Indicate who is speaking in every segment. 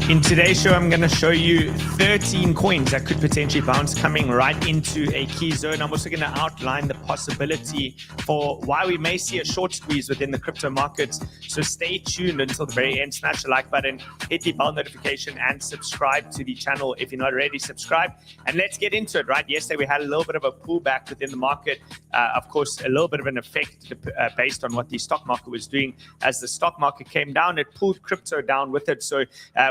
Speaker 1: In today's show, I'm going to show you 13 coins that could potentially bounce coming right into a key zone. I'm also going to outline the possibility for why we may see a short squeeze within the crypto markets. So stay tuned until the very end. Smash the like button, hit the bell notification, and subscribe to the channel if you're not already subscribed. And let's get into it, right? Yesterday, we had a little bit of a pullback within the market. Of course, a little bit of an effect based on what the stock market was doing. As the stock market came down, it pulled crypto down with it. So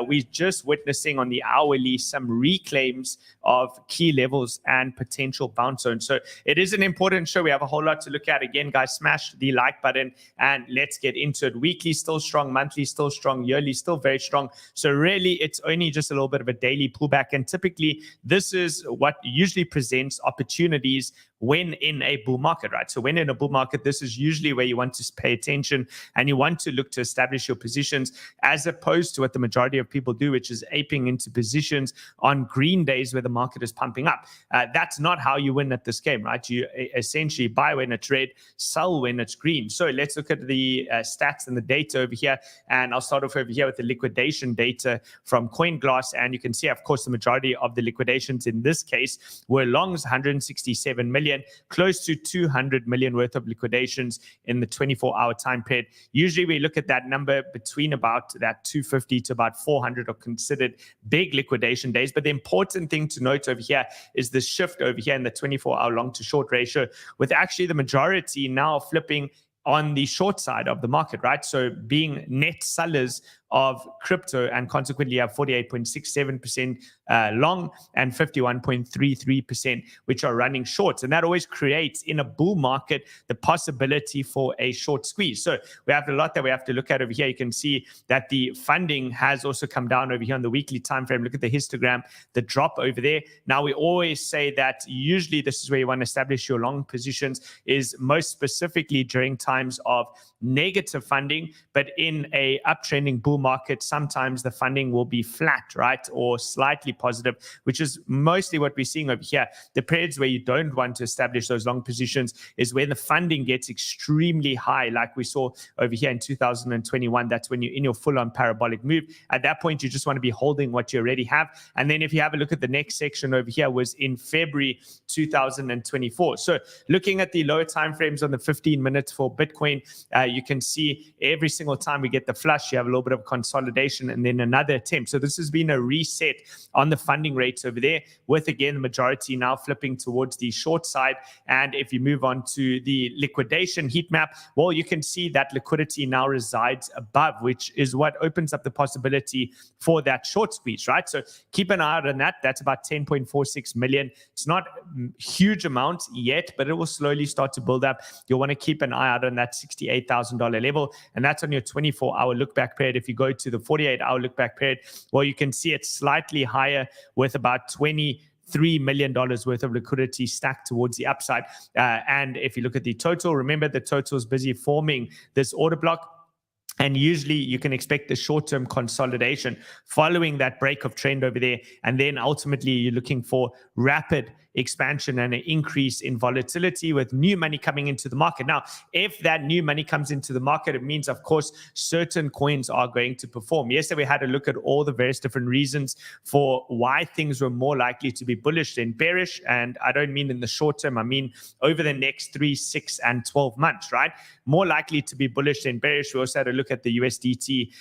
Speaker 1: we just witnessing on the hourly some reclaims of key levels and potential bounce zones. So it is an important show. We have a whole lot to look at. Again, guys, smash the like button and let's get into it. Weekly still strong, monthly still strong, yearly still very strong. So really, it's only just a little bit of a daily pullback. And typically, this is what usually presents opportunities when in a bull market, right? So when in a bull market, this is usually where you want to pay attention and you want to look to establish your positions, as opposed to what the majority of people do, which is aping into positions on green days where the market is pumping up. That's not how you win at this game, right? You essentially buy when it's red, sell when it's green. So let's look at the stats and the data over here. And I'll start off over here with the liquidation data from CoinGlass. And you can see, of course, the majority of the liquidations in this case were longs, 167 million. Close to 200 million worth of liquidations in the 24-hour time period. Usually we look at that number between about that 250 to about 400 are considered big liquidation days. But the important thing to note over here is the shift over here in the 24-hour long to short ratio, with actually the majority now flipping on the short side of the market, right? So being net sellers of crypto, and consequently you have 48.67% long and 51.33%, which are running shorts. And that always creates, in a bull market, the possibility for a short squeeze. So we have a lot that we have to look at over here. You can see that the funding has also come down over here on the weekly time frame. Look at the histogram, the drop over there. Now, we always say that usually this is where you want to establish your long positions, is most specifically during times of negative funding. But in a uptrending bull market, sometimes the funding will be flat, right, or slightly positive, which is mostly what we're seeing over here. The periods where you don't want to establish those long positions is when the funding gets extremely high, like we saw over here in 2021. That's when you're in your full-on parabolic move. At that point, you just want to be holding what you already have. And then if you have a look at the next section over here, was in February 2024. So looking at the lower time frames on the 15 minutes for Bitcoin, you can see every single time we get the flush, you have a little bit of consolidation and then another attempt. So this has been a reset on the funding rates over there, with again the majority now flipping towards the short side. And if you move on to the liquidation heat map, well, you can see that liquidity now resides above, which is what opens up the possibility for that short squeeze, right? So keep an eye out on that. That's about 10.46 million. It's not huge amount yet, but it will slowly start to build up. You'll want to keep an eye out on that $68,000 level, and that's on your 24-hour look back period. If you go to the 48-hour look back period, well, you can see it's slightly higher, with about $23 million worth of liquidity stacked towards the upside. And if you look at the total, remember the total is busy forming this order block. And usually you can expect the short-term consolidation following that break of trend over there. And then ultimately you're looking for rapid expansion and an increase in volatility with new money coming into the market. Now, if that new money comes into the market, it means, of course, certain coins are going to perform. Yesterday, we had a look at all the various different reasons for why things were more likely to be bullish than bearish. And I don't mean in the short term, I mean over the next 3, 6, and 12 months, right? More likely to be bullish than bearish. We also had a look at the USDT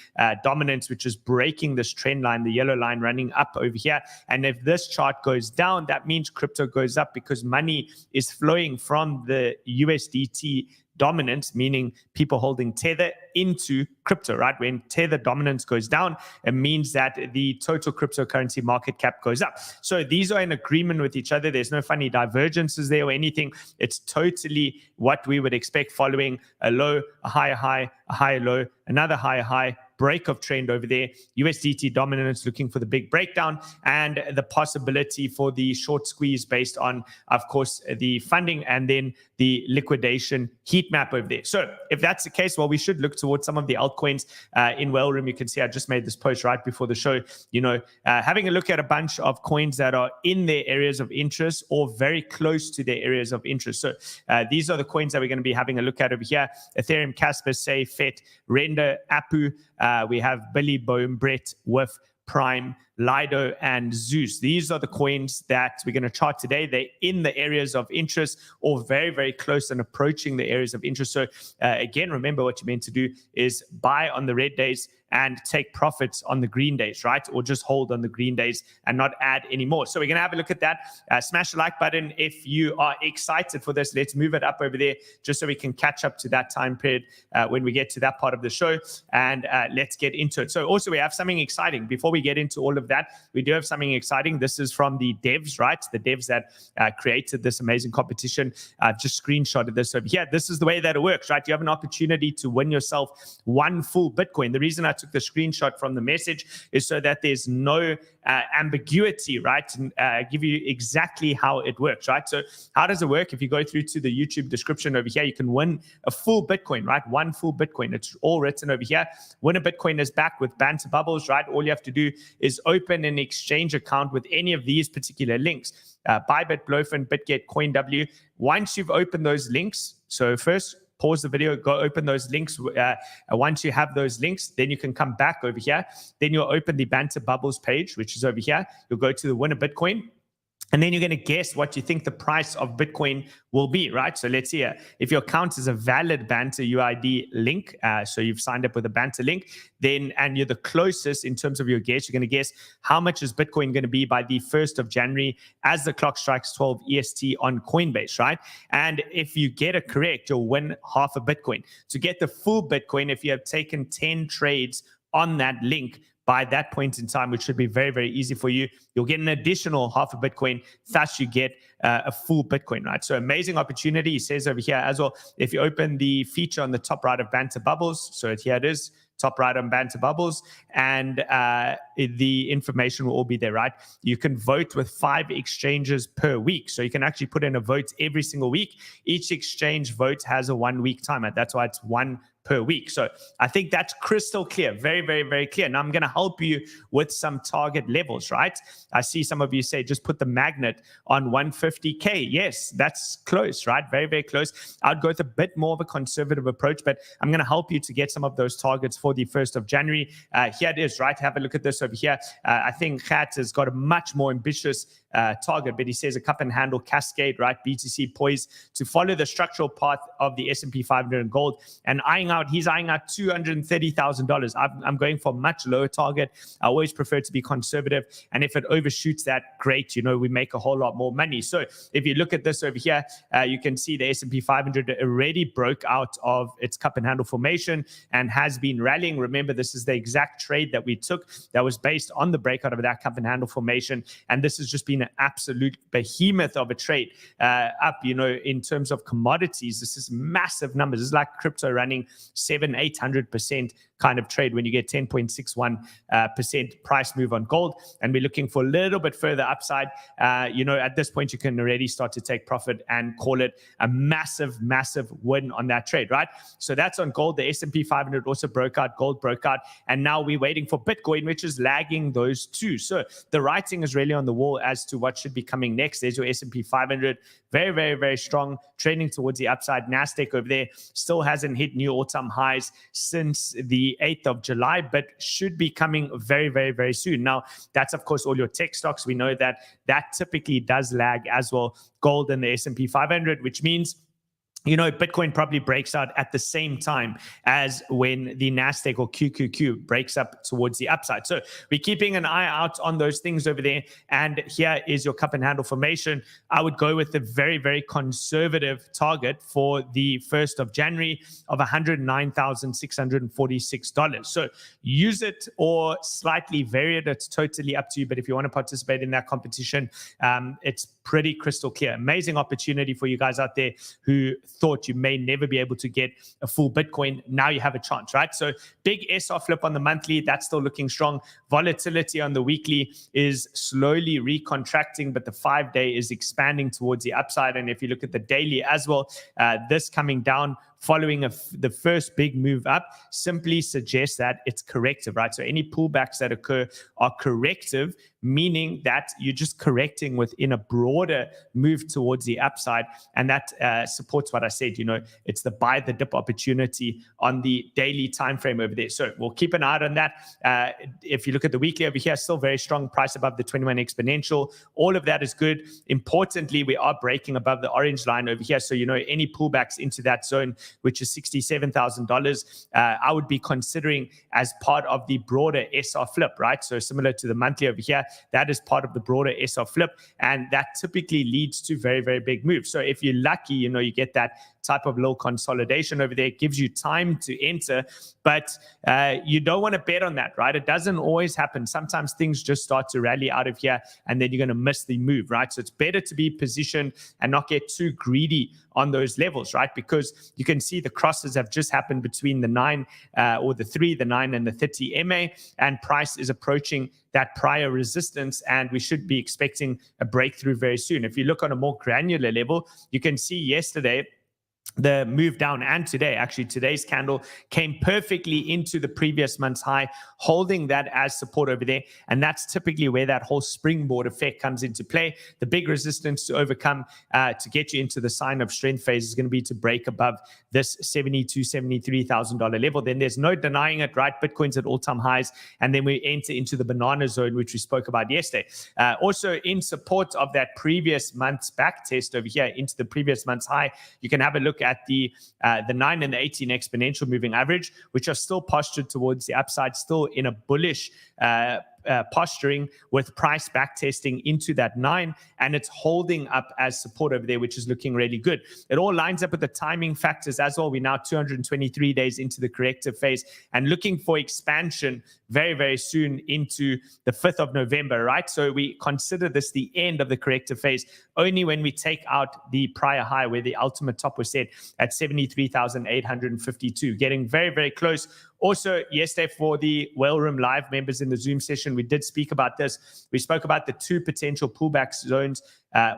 Speaker 1: dominance, which is breaking this trend line, the yellow line running up over here. And if this chart goes down, that means crypto goes up, because money is flowing from the USDT dominance, meaning people holding Tether, into crypto, right? When Tether dominance goes down, it means that the total cryptocurrency market cap goes up. So these are in agreement with each other. There's no funny divergences there or anything. It's totally what we would expect following a low, a higher high, a higher low, another higher high, break of trend over there. USDT dominance looking for the big breakdown, and the possibility for the short squeeze based on, of course, the funding and then the liquidation heat map over there. So if that's the case, well, we should look towards some of the altcoins. In Whale Room, you can see I just made this post right before the show, having a look at a bunch of coins that are in their areas of interest or very close to their areas of interest. So these are the coins that we're going to be having a look at over here. Ethereum, Casper, Say, FET, Render, Apu, we have Billy, Boom, Brett, With, Prime, Lido, and Zeus. These are the coins that we're going to chart today. They're in the areas of interest or very, very close and approaching the areas of interest. So again, remember what you're meant to do is buy on the red days and take profits on the green days, right? Or just hold on the green days and not add anymore. So we're going to have a look at that. Smash the like button if you are excited for this. Let's move it up over there just so we can catch up to that time period when we get to that part of the show. And let's get into it. So also we have something exciting. Before we get into all of that, we do have something exciting. This is from the devs, right? The devs that created this amazing competition. I've just screenshotted this over here. This is the way that it works, right? You have an opportunity to win yourself one full Bitcoin. The reason I took the screenshot from the message is so that there's no ambiguity, right? And give you exactly how it works, right? So how does it work? If you go through to the YouTube description over here, you can win a full Bitcoin, right? One full Bitcoin. It's all written over here. Win a Bitcoin is back with Banter Bubbles, right? All you have to do is open an exchange account with any of these particular links. ByBit, Blowfin, BitGet, CoinW. Once you've opened those links, so first, pause the video, go open those links. Once you have those links, then you can come back over here. Then you'll open the Banter Bubbles page, which is over here. You'll go to the Win a Bitcoin. And then you're going to guess what you think the price of Bitcoin will be, right? So let's see if your account is a valid Banter UID link, so you've signed up with a Banter link, then and you're the closest in terms of your guess, you're going to guess how much is Bitcoin going to be by the 1st of January as the clock strikes 12 EST on Coinbase, right? And if you get it correct, you'll win half a Bitcoin. To get the full Bitcoin, if you have taken 10 trades on that link, by that point in time, which should be very, very easy for you, you'll get an additional half a Bitcoin. Thus, you get a full Bitcoin, right? So amazing opportunity. He says over here as well, if you open the feature on the top right of Banter Bubbles, so here it is, top right on Banter Bubbles, and the information will all be there, right? You can vote with 5 exchanges per week. So you can actually put in a vote every single week. Each exchange vote has a 1-week timer. That's why it's 1 per week. So I think that's crystal clear. Very, very, very clear. Now I'm going to help you with some target levels, right? I see some of you say, just put the magnet on 150K. Yes, that's close, right? Very, very close. I'd go with a bit more of a conservative approach, but I'm going to help you to get some of those targets for the 1st of January. Here it is, right? Have a look at this over here. I think Khat has got a much more ambitious target, but he says a cup and handle cascade, right? BTC poised to follow the structural path of the S&P 500 and gold, and he's eyeing out $230,000. I'm going for a much lower target. I always prefer to be conservative, and if it overshoots that, great, we make a whole lot more money. So if you look at this over here, you can see the S&P 500 already broke out of its cup and handle formation and has been rallying. Remember, this is the exact trade that we took that was based on the breakout of that cup and handle formation, and this has just been an absolute behemoth of a trade up, in terms of commodities. This is massive numbers. This is like crypto running 700-800% kind of trade when you get 10.61% price move on gold, and we're looking for a little bit further upside. At this point you can already start to take profit and call it a massive win on that trade, right? So that's on gold. The S&P 500 also broke out, gold broke out, and now we're waiting for Bitcoin, which is lagging those two. So the writing is really on the wall as to what should be coming next. There's your S&P 500, very, very, very strong, trending towards the upside. Nasdaq over there still hasn't hit new all-time highs since the 8th of July, but should be coming very, very, very soon. Now, that's, of course, all your tech stocks. We know that typically does lag as well, gold and the S&P 500, which means Bitcoin probably breaks out at the same time as when the Nasdaq or QQQ breaks up towards the upside. So we're keeping an eye out on those things over there. And here is your cup and handle formation. I would go with a very, very conservative target for the 1st of January of $109,646. So use it or slightly vary it. It's totally up to you. But if you want to participate in that competition, it's pretty crystal clear. Amazing opportunity for you guys out there who thought you may never be able to get a full Bitcoin. Now you have a chance, right? So big SR flip on the monthly, that's still looking strong. Volatility on the weekly is slowly recontracting, but the 5-day is expanding towards the upside. And if you look at the daily as well, this coming down following the first big move up simply suggests that it's corrective, right? So any pullbacks that occur are corrective, meaning that you're just correcting within a broader move towards the upside. And that supports what I said, it's the buy the dip opportunity on the daily time frame over there. So we'll keep an eye on that. If you look at the weekly over here, still very strong price above the 21 exponential. All of that is good. Importantly, we are breaking above the orange line over here. So, any pullbacks into that zone, which is $67,000, I would be considering as part of the broader SR flip, right? So similar to the monthly over here, that is part of the broader SR flip. And that typically leads to very, very big moves. So if you're lucky, you get that type of low consolidation over there. It gives you time to enter, but you don't want to bet on that, right? It doesn't always happen. Sometimes things just start to rally out of here and then you're going to miss the move, right? So it's better to be positioned and not get too greedy on those levels, right? Because you can see the crosses have just happened between the 9 or the 3, the 9 and the 30 MA, and price is approaching that prior resistance, and we should be expecting a breakthrough very soon. If you look on a more granular level, you can see yesterday the move down, and today, actually today's candle came perfectly into the previous month's high, holding that as support over there. And that's typically where that whole springboard effect comes into play. The big resistance to overcome to get you into the sign of strength phase is going to be to break above this $72,000, $73,000 level. Then there's no denying it, right? Bitcoin's at all-time highs, and then we enter into the banana zone, which we spoke about yesterday. Also in support of that previous month's back test over here into the previous month's high, you can have a look at the 9 and the 18 exponential moving average, which are still postured towards the upside, still in a bullish posturing with price back testing into that 9, and it's holding up as support over there, which is looking really good. It all lines up with the timing factors as well. We're now 223 days into the corrective phase and looking for expansion very, very soon into the 5th of November, right? So we consider this the end of the corrective phase only when we take out the prior high where the ultimate top was set at 73,852, getting very, very close. Also, yesterday for the Whale Room Live members in the Zoom session, we did speak about this. We spoke about the 2 potential pullback zones.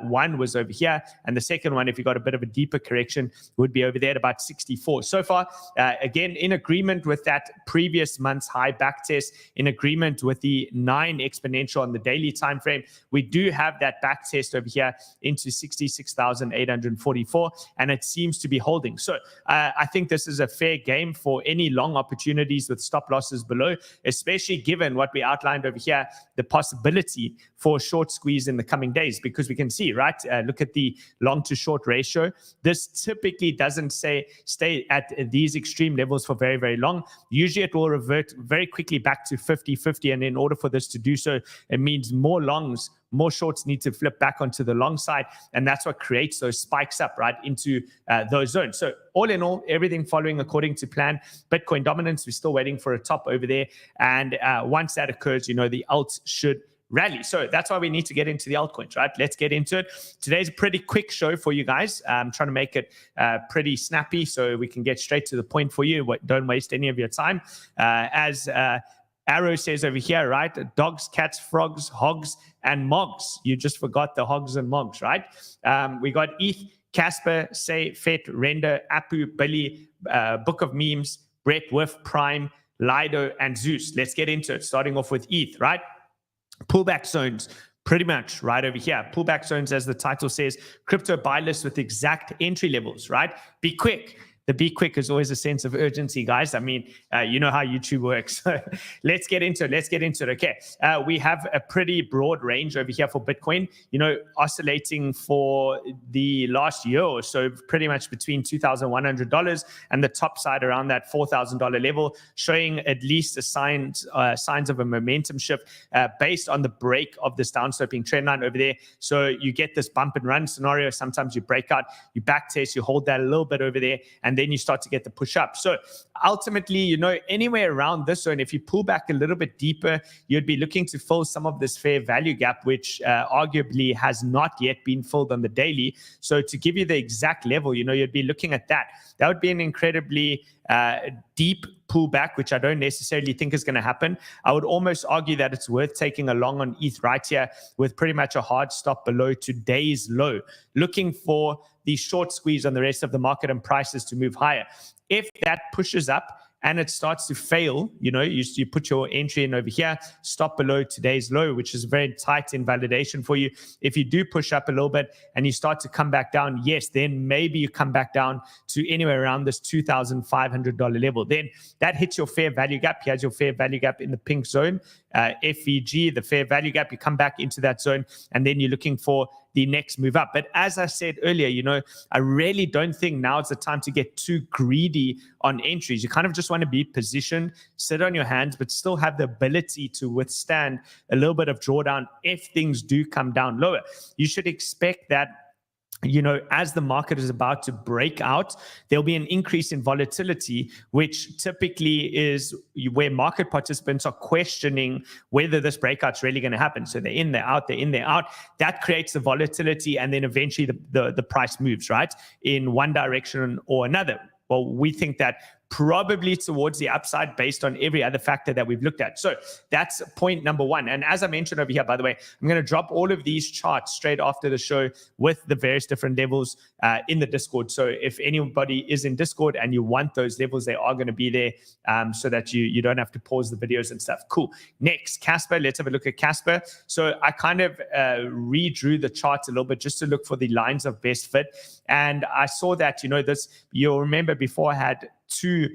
Speaker 1: One was over here, and the second one, if you got a bit of a deeper correction, would be over there at about 64. So far, again, in agreement with that previous month's high back test, in agreement with the 9 exponential on the daily time frame, we do have that back test over here into 66,844, and it seems to be holding. So I think this is a fair game for any long opportunities with stop losses below, especially given what we outlined over here, the possibility for a short squeeze in the coming days, because we can see, right? Look at the long to short ratio. This typically doesn't stay at these extreme levels for very, very long. Usually it will revert very quickly back to 50-50. And in order for this to do so, it means more longs, more shorts need to flip back onto the long side. And that's what creates those spikes up, right, into those zones. So all in all, everything following according to plan. Bitcoin dominance, we're still waiting for a top over there. And once that occurs, the alts should rally. So that's why we need to get into the altcoins, right? Let's get into it. Today's a pretty quick show for you guys. I'm trying to make it pretty snappy so we can get straight to the point for you. Don't waste any of your time. As Arrow says over here, right? Dogs, cats, frogs, hogs, and mogs. You just forgot the hogs and mogs, right? We got ETH, Casper, Say, Fet, Render, Apu, Billy, Book of Memes, Brett, Whiff, Prime, Lido, and Zeus. Let's get into it, starting off with ETH, right? Pullback zones, pretty much right over here. Pullback zones, as the title says, crypto buy list with exact entry levels, right? Be quick. The be quick is always a sense of urgency, guys. I mean, you know how YouTube works. So let's get into it. Okay. We have a pretty broad range over here for Bitcoin, oscillating for the last year or so, pretty much between $2,100 and the top side around that $4,000 level, showing at least signs of a momentum shift based on the break of this downsloping trend line over there. So you get this bump and run scenario. Sometimes you break out, you back test, you hold that a little bit over there, and then you start to get the push up. So ultimately, anywhere around this zone, if you pull back a little bit deeper, you'd be looking to fill some of this fair value gap, which arguably has not yet been filled on the daily. So to give you the exact level, you'd be looking at that. That would be an incredibly deep pullback, which I don't necessarily think is going to happen, I would almost argue that it's worth taking a long on ETH right here with pretty much a hard stop below today's low, looking for the short squeeze on the rest of the market and prices to move higher. If that pushes up and it starts to fail, you put your entry in over here, stop below today's low, which is very tight invalidation for you. If you do push up a little bit and you start to come back down, yes, then maybe you come back down to anywhere around this $2,500 level. Then that hits your fair value gap. Here's your fair value gap in the pink zone, FVG, the fair value gap. You come back into that zone, and then you're looking for the next move up. But as I said earlier, I really don't think now is the time to get too greedy on entries. You kind of just want to be positioned, sit on your hands, but still have the ability to withstand a little bit of drawdown if things do come down lower. You should expect that as the market is about to break out, there'll be an increase in volatility, which typically is where market participants are questioning whether this breakout's really going to happen. So they're in, they're out, they're in, they're out. That creates the volatility, and then eventually the price moves, right, in one direction or another. Well, we think that probably towards the upside based on every other factor that we've looked at. So that's point number one. And as I mentioned over here, by the way, I'm going to drop all of these charts straight after the show with the various different levels in the Discord. So if anybody is in Discord and you want those levels, they are going to be there so that you don't have to pause the videos and stuff. Cool. Next, 𝗓𝗧. Let's have a look at 𝗓𝗧. So I kind of redrew the charts a little bit just to look for the lines of best fit. And I saw that, you'll remember before I had two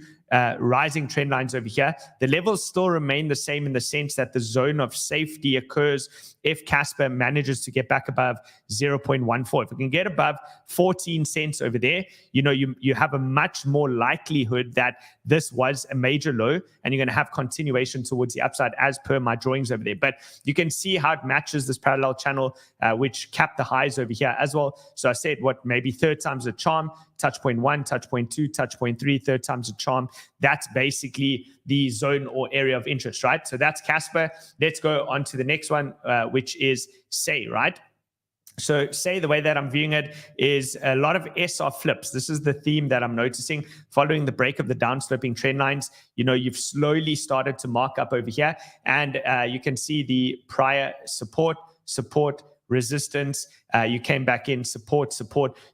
Speaker 1: rising trend lines over here. The levels still remain the same in the sense that the zone of safety occurs if 𝗓𝗧 manages to get back above 0.14. If we can get above 14 cents over there, you have a much more likelihood that this was a major low and you're going to have continuation towards the upside as per my drawings over there. But you can see how it matches this parallel channel, which capped the highs over here as well. So I said, maybe third time's a charm, touch point 1, touch point 2, touch point 3, third time's a charm. That's basically the zone or area of interest, right? So that's 𝗓𝗧. Let's go on to the next one, which is 𝗓𝗓, right? So 𝗓𝗓, the way that I'm viewing it is a lot of SR flips. This is the theme that I'm noticing following the break of the downsloping trend lines. You've slowly started to mark up over here, and you can see the prior support, resistance. You came back in, support.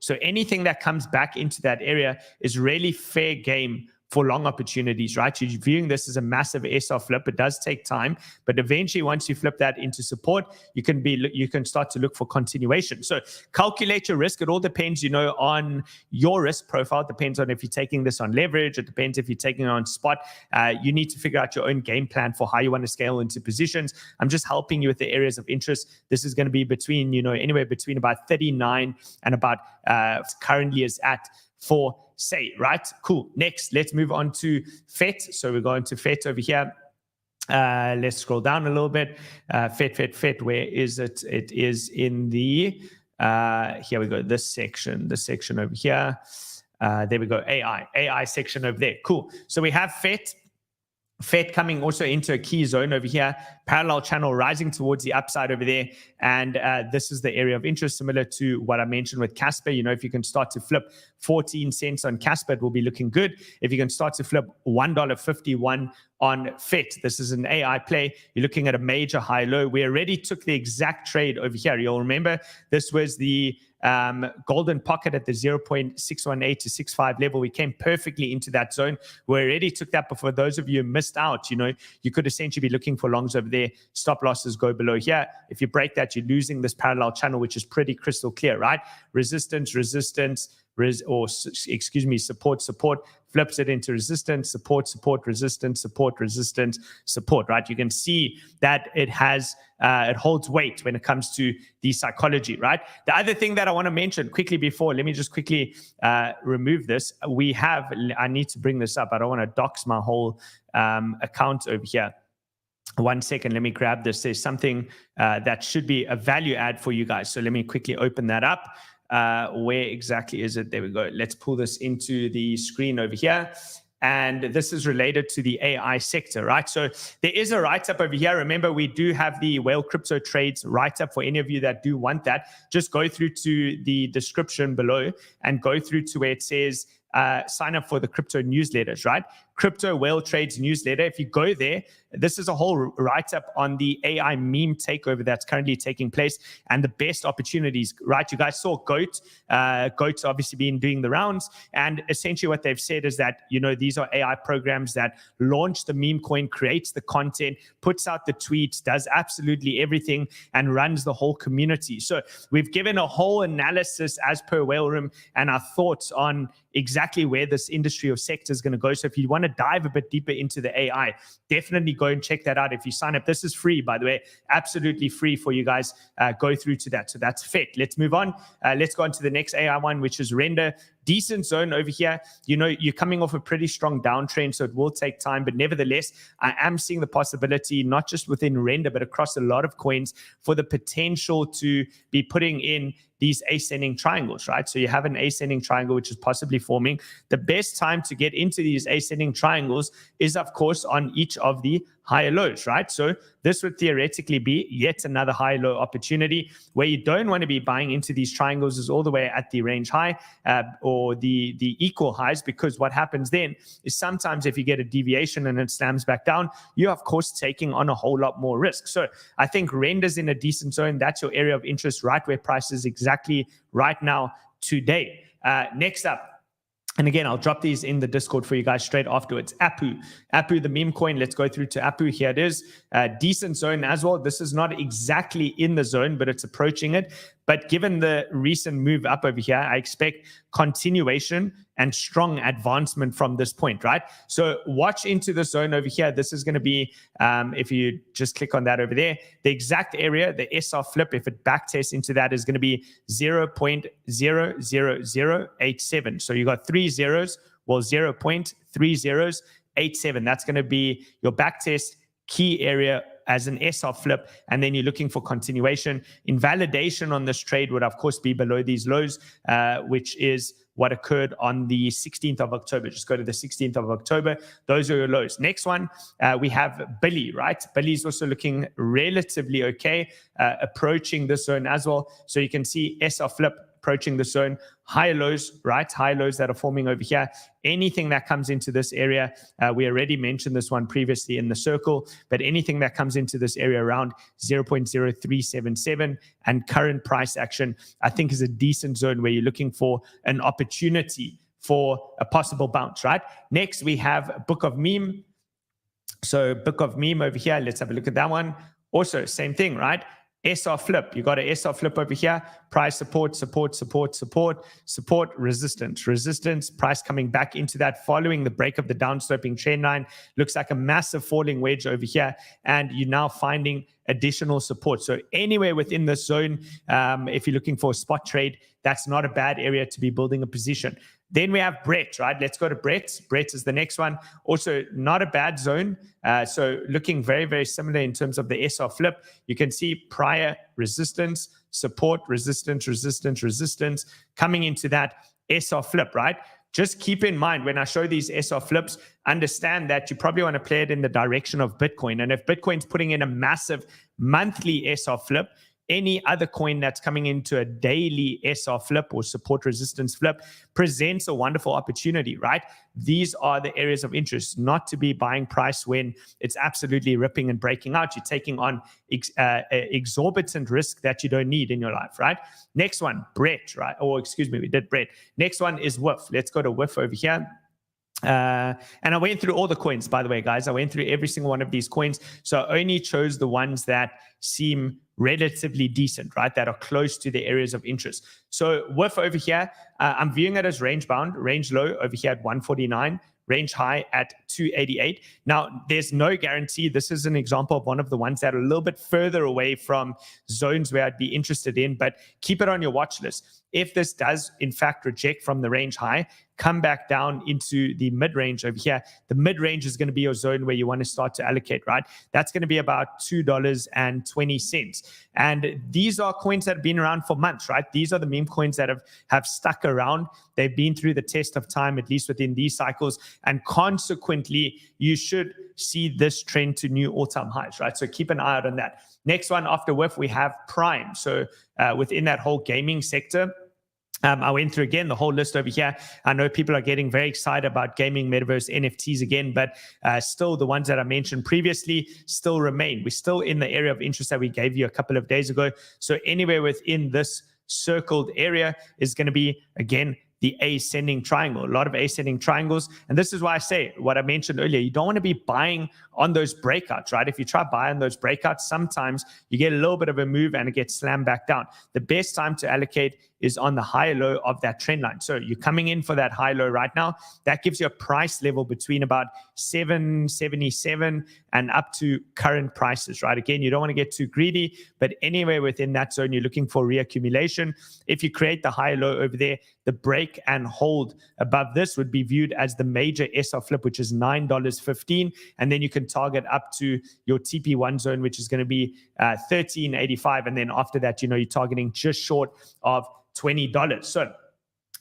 Speaker 1: So anything that comes back into that area is really fair game for long opportunities, right? You're viewing this as a massive SR flip. It does take time, but eventually once you flip that into support, you can start to look for continuation. So calculate your risk. It all depends, on your risk profile. It depends on if you're taking this on leverage. It depends if you're taking it on spot. You need to figure out your own game plan for how you want to scale into positions. I'm just helping you with the areas of interest. This is going to be between, anywhere between about 39 and about currently is at for 𝗓𝗓, right? Cool. Next, let's move on to FET. So we're going to FET over here. Let's scroll down a little bit. FET, where is it? It is in the, here we go, this section over here. There we go, AI section over there. Cool. So we have FET coming also into a key zone over here, parallel channel rising towards the upside over there. And this is the area of interest, similar to what I mentioned with 𝗓𝗧. If you can start to flip 14 cents on 𝗓𝗧, it will be looking good. If you can start to flip $1.51 on FET, this is an AI play. You're looking at a major high low. We already took the exact trade over here. You'll remember this was the golden pocket at the 0.618 to 65 level. We came perfectly into that zone. We already took that, but for those of you who missed out, you could essentially be looking for longs over there. Stop losses go below here. If you break that, you're losing this parallel channel, which is pretty crystal clear, right? Resistance, support, flips it into resistance, support, resistance, support, right? You can see that it has, it holds weight when it comes to the psychology, right? The other thing that I want to mention quickly before, let me just quickly remove this. I need to bring this up. I don't want to dox my whole account over here. 1 second, let me grab this. There's something that should be a value add for you guys. So let me quickly open that up. Where exactly is it? There we go. Let's pull this into the screen over here. And this is related to the AI sector, right? So there is a write-up over here. Remember, we do have the Whale Crypto Trades write-up for any of you that do want that. Just go through to the description below and go through to where it says sign up for the crypto newsletters, right? Crypto Whale Trades newsletter. If you go there, this is a whole write-up on the AI meme takeover that's currently taking place and the best opportunities, right? You guys saw 𝗏𝗏. 𝗏𝗏's obviously been doing the rounds, and essentially what they've said is that, these are AI programs that launch the meme coin, creates the content, puts out the tweets, does absolutely everything, and runs the whole community. So we've given a whole analysis as per Whale Room and our thoughts on exactly where this industry or sector is going to go. So if you want to dive a bit deeper into the AI, definitely go and check that out. If you sign up, this is free, by the way, absolutely free for you guys. Go through to that. So that's FET. Let's move on. Let's go on to the next AI one, which is Render. Decent zone over here. You're coming off a pretty strong downtrend, so it will take time. But nevertheless, I am seeing the possibility, not just within Render, but across a lot of coins, for the potential to be putting in these ascending triangles, right? So you have an ascending triangle which is possibly forming. The best time to get into these ascending triangles is, of course, on each of the higher lows, right? So this would theoretically be yet another high low opportunity. Where you don't want to be buying into these triangles is all the way at the range high or the equal highs, because what happens then is sometimes if you get a deviation and it slams back down, you're of course taking on a whole lot more risk. So I think Render's in a decent zone. That's your area of interest, right where price is exactly right now today. Next up, and again, I'll drop these in the Discord for you guys straight afterwards. 𝗓𝗓, the meme coin. Let's go through to 𝗓𝗓. Here it is. Decent zone as well. This is not exactly in the zone, but it's approaching it. But given the recent move up over here, I expect continuation and strong advancement from this point, right? So watch into the zone over here. This is going to be, if you just click on that over there, the exact area, the SR flip, if it backtests into that, is going to be 0.00087. So you got 3 zeros, well, 0.3087. That's going to be your backtest key area as an SR flip, and then you're looking for continuation. Invalidation on this trade would of course be below these lows, which is what occurred on the 16th of October. Just go to the 16th of October. Those are your lows. Next one, we have Billy, right? Billy's also looking relatively okay, approaching this zone as well. So you can see SR flip approaching the zone, high lows, right? High lows that are forming over here. Anything that comes into this area, we already mentioned this one previously in the circle, but anything that comes into this area around 0.0377 and current price action, I think is a decent zone where you're looking for an opportunity for a possible bounce, right? Next, we have Book of Meme. So Book of Meme over here, let's have a look at that one. Also, same thing, right? SR flip. You got a SR flip over here. Price support, support, support, support, support, resistance, resistance. Price coming back into that following the break of the downsloping trend line. Looks like a massive falling wedge over here, and you're now finding additional support. So anywhere within this zone, if you're looking for a spot trade, that's not a bad area to be building a position. Then we have Brett, right? Let's go to Brett. Brett is the next one. Also, not a bad zone. So looking very, very similar in terms of the SR flip. You can see prior resistance, support, resistance, resistance, resistance, coming into that SR flip, right? Just keep in mind when I show these SR flips, understand that you probably want to play it in the direction of Bitcoin. And if Bitcoin's putting in a massive monthly SR flip, any other coin that's coming into a daily SR flip or support resistance flip presents a wonderful opportunity, right? These are the areas of interest, not to be buying price when it's absolutely ripping and breaking out. You're taking on exorbitant risk that you don't need in your life, right? Next one, Brett, right? Or excuse me, we did Brett. Next one is WIF. Let's go to WIF over here. And I went through all the coins, by the way, guys. I went through every single one of these coins. So I only chose the ones that seem relatively decent, right? That are close to the areas of interest. So WIF over here, I'm viewing it as range bound, range low over here at 149, range high at 288. Now, there's no guarantee. This is an example of one of the ones that are a little bit further away from zones where I'd be interested in, but keep it on your watch list. If this does, in fact, reject from the range high, come back down into the mid-range over here. The mid-range is going to be your zone where you want to start to allocate, right? That's going to be about $2.20. And these are coins that have been around for months, right? These are the meme coins that have stuck around. They've been through the test of time, at least within these cycles. And consequently, you should see this trend to new all-time highs, right? So keep an eye out on that. Next one after WIF, we have Prime. So within that whole gaming sector, I went through again the whole list over here. I know people are getting very excited about gaming, metaverse, NFTs again, but still the ones that I mentioned previously still remain. We're still in the area of interest that we gave you a couple of days ago. So anywhere within this circled area is going to be, again, the ascending triangle, a lot of ascending triangles. And this is why I say what I mentioned earlier, you don't want to be buying on those breakouts, right? If you try buying those breakouts, sometimes you get a little bit of a move and it gets slammed back down. The best time to allocate is on the high low of that trend line. So you're coming in for that high low right now. That gives you a price level between about 777 and up to current prices, right? Again, you don't want to get too greedy, but anywhere within that zone, you're looking for reaccumulation. If you create the high low over there, the break and hold above this would be viewed as the major SR flip, which is $9.15. And then you can target up to your TP1 zone, which is going to be $13.85. And then after that, you're targeting just short of $20. So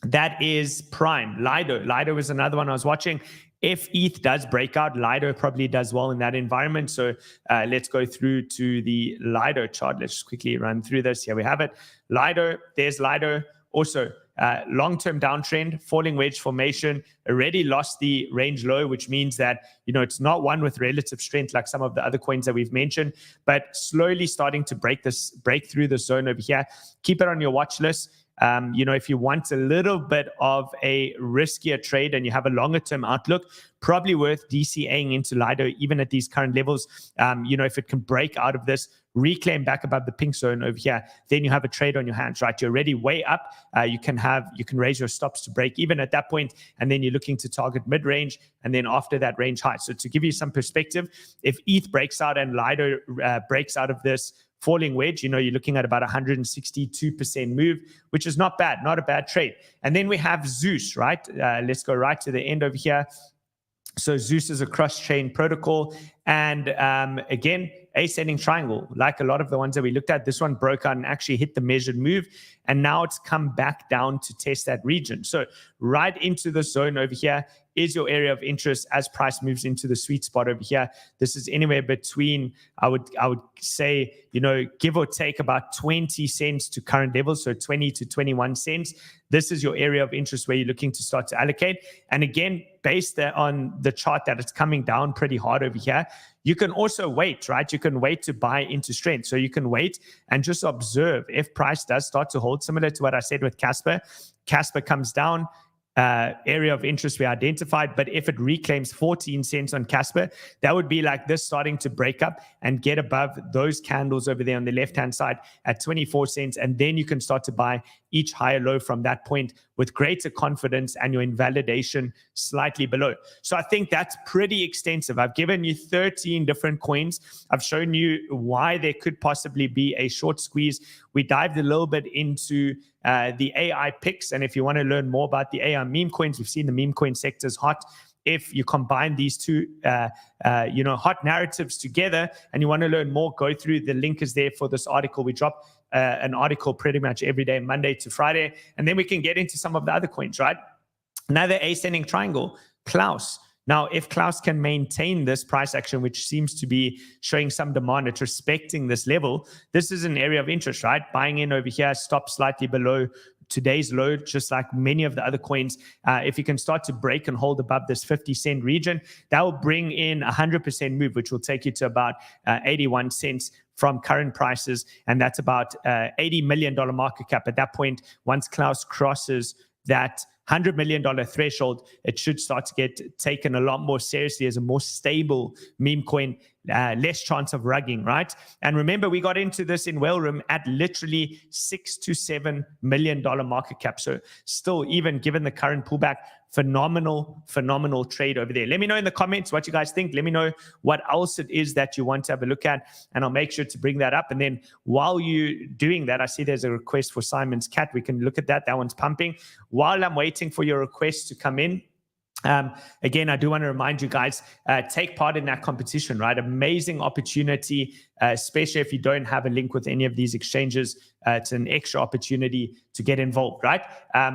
Speaker 1: that is prime. Lido is another one I was watching. If ETH does break out, Lido probably does well in that environment. So let's go through to the Lido chart. Let's just quickly run through this. Here we have it. Lido, there's Lido. Also, long-term downtrend, falling wedge formation, already lost the range low, which means that, it's not one with relative strength like some of the other coins that we've mentioned, but slowly starting to break through the zone over here. Keep it on your watch list. If you want a little bit of a riskier trade and you have a longer term outlook, probably worth DCAing into Lido even at these current levels. If it can break out of this, reclaim back above the pink zone over here, then you have a trade on your hands, right? You're already way up. You can raise your stops to break even at that point, and then you're looking to target mid-range, and then after that range high. So to give you some perspective, if ETH breaks out and Lido breaks out of this falling wedge, you're looking at about 162% move, which is not bad, not a bad trade. And then we have Zeus, right? Let's go right to the end over here. So Zeus is a cross-chain protocol. And again, ascending triangle, like a lot of the ones that we looked at. This one broke out and actually hit the measured move. And now it's come back down to test that region. So right into the zone over here is your area of interest as price moves into the sweet spot over here. This is anywhere between, I would say, give or take about 20 cents to current levels, so 20 to 21 cents. This is your area of interest where you're looking to start to allocate. And again, based on the chart that it's coming down pretty hard over here, you can also wait, right? You can wait to buy into strength. So you can wait and just observe if price does start to hold, similar to what I said with Casper. Casper comes down, area of interest we identified, but if it reclaims 14 cents on Casper, that would be like this starting to break up and get above those candles over there on the left-hand side at 24 cents, and then you can start to buy each higher low from that point with greater confidence and your invalidation slightly below. So I think that's pretty extensive. I've given you 13 different coins. I've shown you why there could possibly be a short squeeze. We dived a little bit into the AI picks. And if you want to learn more about the AI meme coins, we've seen the meme coin sector is hot. If you combine these two, hot narratives together and you want to learn more, go through. The link is there for this article. We drop an article pretty much every day, Monday to Friday. And then we can get into some of the other coins, right? Another ascending triangle, Klaus. Now, if Klaus can maintain this price action, which seems to be showing some demand, it's respecting this level, this is an area of interest, right? Buying in over here, stop slightly below today's low, just like many of the other coins. If you can start to break and hold above this 50-cent region, that will bring in 100% move, which will take you to about 81 cents from current prices. And that's about $80 million market cap. At that point, once Klaus crosses that $100 million threshold, it should start to get taken a lot more seriously as a more stable meme coin, less chance of rugging, right? And remember, we got into this in Whale Room at literally $6 to $7 million market cap. So still, even given the current pullback, phenomenal trade over there. Let me know in the comments what you guys think. Let me know what else it is that you want to have a look at, and I'll make sure to bring that up. And then while you're doing that, I see there's a request for Simon's cat. We can look at that. That one's pumping. While I'm waiting for your request to come in, again, I do want to remind you guys, take part in that competition, right? Amazing opportunity, especially if you don't have a link with any of these exchanges. It's an extra opportunity to get involved, right?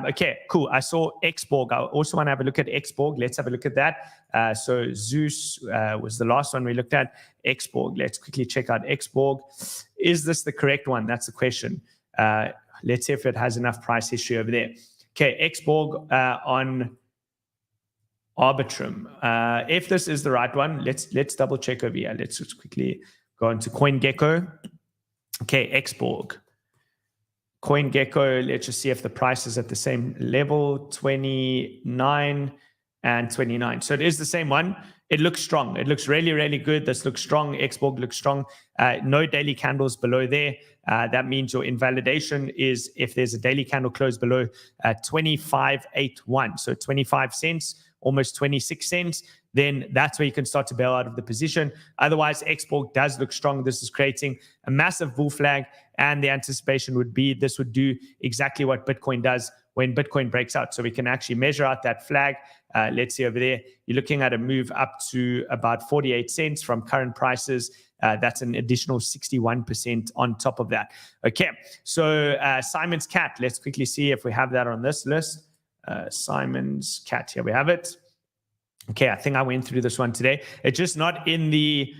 Speaker 1: Okay, cool. I saw Xborg. I also want to have a look at Xborg. Let's have a look at that. So Zeus was the last one we looked at. Xborg. Let's quickly check out Xborg. Is this the correct one? That's the question. Let's see if it has enough price history over there. Okay, 𝗥𝗡𝗡 on Arbitrum. If this is the right one, let's double check over here. Let's just quickly go into CoinGecko. Okay, 𝗥𝗡𝗡. CoinGecko, let's just see if the price is at the same level, 29 and 29. So it is the same one. It looks strong. It looks really, really good. This looks strong. 𝗥𝗡𝗡 looks strong. No daily candles below there. That means your invalidation is if there's a daily candle close below 25.81. So 25 cents, almost 26 cents. Then that's where you can start to bail out of the position. Otherwise, 𝗥𝗡𝗡 does look strong. This is creating a massive bull flag. And the anticipation would be this would do exactly what Bitcoin does when Bitcoin breaks out. So we can actually measure out that flag. Let's see over there. You're looking at a move up to about 48 cents from current prices. That's an additional 61% on top of that. Okay, so Simon's cat. Let's quickly see if we have that on this list. Simon's cat. Here we have it. Okay, I think I went through this one today. It's just not in the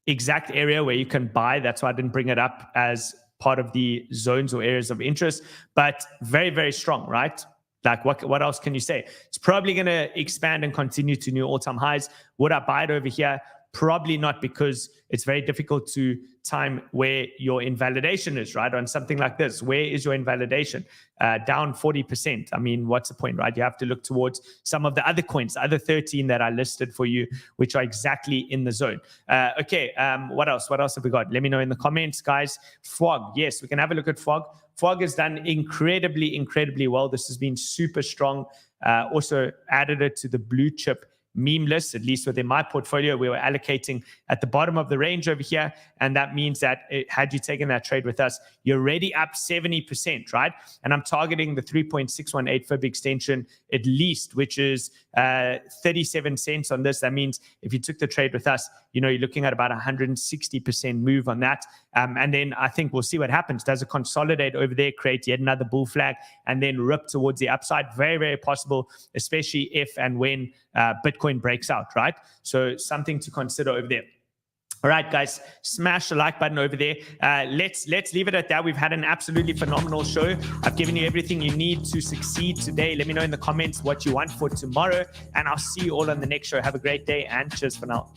Speaker 1: exact area where you can buy. That's why I didn't bring it up as part of the zones or areas of interest, but very, very strong, right? Like what else can you say? It's probably going to expand and continue to new all-time highs. Would I buy it over here? Probably not, because it's very difficult to time where your invalidation is, right? On something like this, where is your invalidation? Down 40%. I mean, what's the point, right? You have to look towards some of the other coins, the other 13 that I listed for you, which are exactly in the zone. Okay, what else? What else have we got? Let me know in the comments, guys. 𝗕𝗏. Yes, we can have a look at 𝗕𝗏. 𝗕𝗏 has done incredibly, incredibly well. This has been super strong. Also added it to the blue chip meme list, at least within my portfolio. We were allocating at the bottom of the range over here, and that means that had you taken that trade with us, you're already up 70%, right? And I'm targeting the 3.618 fib extension at least, which is 37 cents on this. That means if you took the trade with us, you're looking at about 160% move on that. And then I think we'll see what happens. Does it consolidate over there, create yet another bull flag, and then rip towards the upside? Very, very possible, especially if and when Bitcoin breaks out, right? So something to consider over there. All right, guys, smash the like button over there. Let's leave it at that. We've had an absolutely phenomenal show. I've given you everything you need to succeed today. Let me know in the comments what you want for tomorrow, and I'll see you all on the next show. Have a great day, and cheers for now.